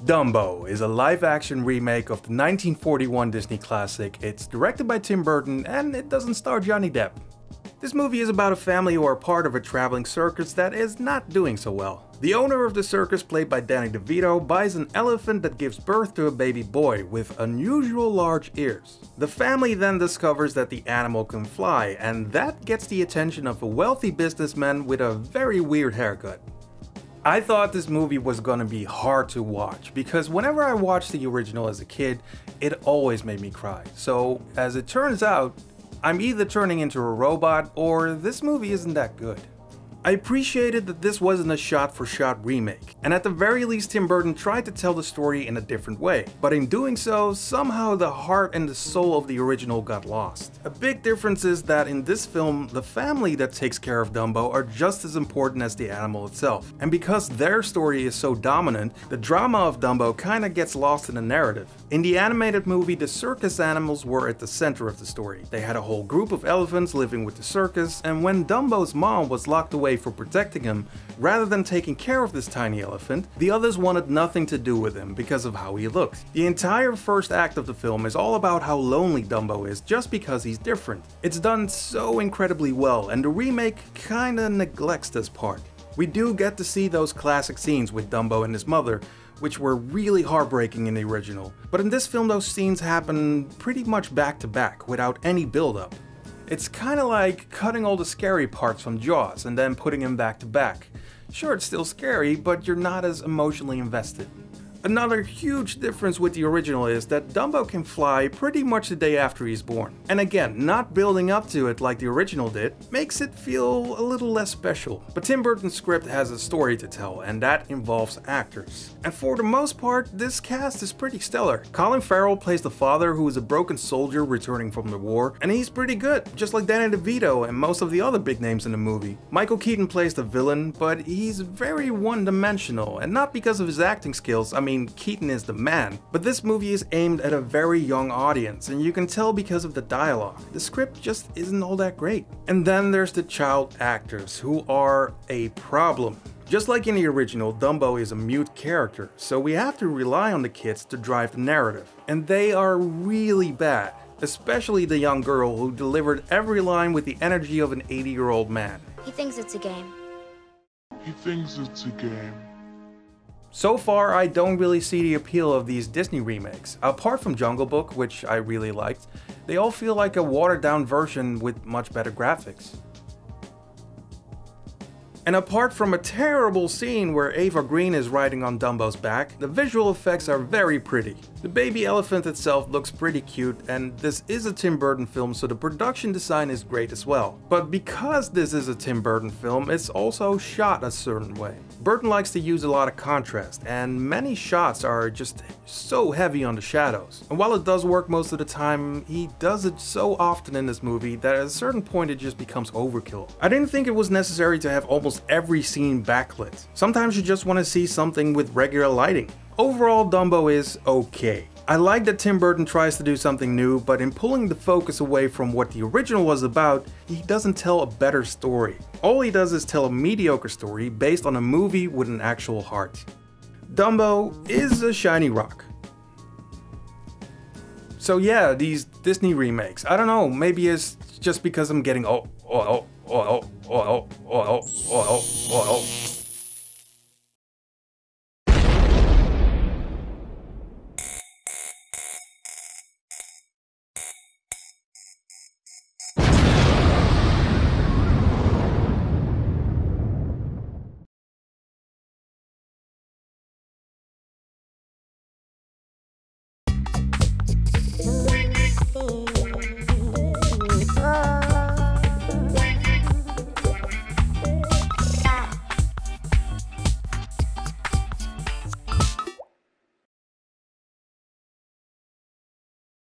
Dumbo is a live-action remake of the 1941 Disney classic. It's directed by Tim Burton and it doesn't star Johnny Depp. This movie is about a family who are part of a traveling circus that is not doing so well. The owner of the circus, played by Danny DeVito, buys an elephant that gives birth to a baby boy with unusual large ears. The family then discovers that the animal can fly, and that gets the attention of a wealthy businessman with a very weird haircut. I thought this movie was gonna be hard to watch because whenever I watched the original as a kid, it always made me cry. So as it turns out, I'm either turning into a robot or this movie isn't that good. I appreciated that this wasn't a shot-for-shot remake, and at the very least Tim Burton tried to tell the story in a different way, but in doing so, somehow the heart and the soul of the original got lost. A big difference is that in this film, the family that takes care of Dumbo are just as important as the animal itself, and because their story is so dominant, the drama of Dumbo kinda gets lost in the narrative. In the animated movie, the circus animals were at the center of the story. They had a whole group of elephants living with the circus, and when Dumbo's mom was locked away for protecting him, rather than taking care of this tiny elephant, the others wanted nothing to do with him because of how he looked. The entire first act of the film is all about how lonely Dumbo is just because he's different. It's done so incredibly well, and the remake kinda neglects this part. We do get to see those classic scenes with Dumbo and his mother, which were really heartbreaking in the original, but in this film those scenes happen pretty much back to back without any build-up. It's kinda like cutting all the scary parts from Jaws and then putting them back to back. Sure, it's still scary, but you're not as emotionally invested. Another huge difference with the original is that Dumbo can fly pretty much the day after he's born. And again, not building up to it like the original did makes it feel a little less special. But Tim Burton's script has a story to tell, and that involves actors. And for the most part, this cast is pretty stellar. Colin Farrell plays the father who is a broken soldier returning from the war, and he's pretty good, just like Danny DeVito and most of the other big names in the movie. Michael Keaton plays the villain, but he's very one-dimensional, and not because of his acting skills. I mean, Keaton is the man, but this movie is aimed at a very young audience, and you can tell because of the dialogue. The script just isn't all that great. And then there's the child actors, who are a problem. Just like in the original, Dumbo is a mute character, so we have to rely on the kids to drive the narrative. And they are really bad, especially the young girl who delivered every line with the energy of an 80-year-old man. He thinks it's a game. He thinks it's a game. So far, I don't really see the appeal of these Disney remakes. Apart from Jungle Book, which I really liked, they all feel like a watered-down version with much better graphics. And apart from a terrible scene where Ava Green is riding on Dumbo's back, the visual effects are very pretty. The baby elephant itself looks pretty cute, and this is a Tim Burton film, so the production design is great as well. But because this is a Tim Burton film, it's also shot a certain way. Burton likes to use a lot of contrast, and many shots are just so heavy on the shadows. And while it does work most of the time, he does it so often in this movie that at a certain point it just becomes overkill. I didn't think it was necessary to have almost every scene backlit. Sometimes you just want to see something with regular lighting. Overall, Dumbo is okay. I like that Tim Burton tries to do something new, but in pulling the focus away from what the original was about, he doesn't tell a better story. All he does is tell a mediocre story based on a movie with an actual heart. Dumbo is a shiny rock. So yeah, these Disney remakes, I don't know, maybe it's just because I'm getting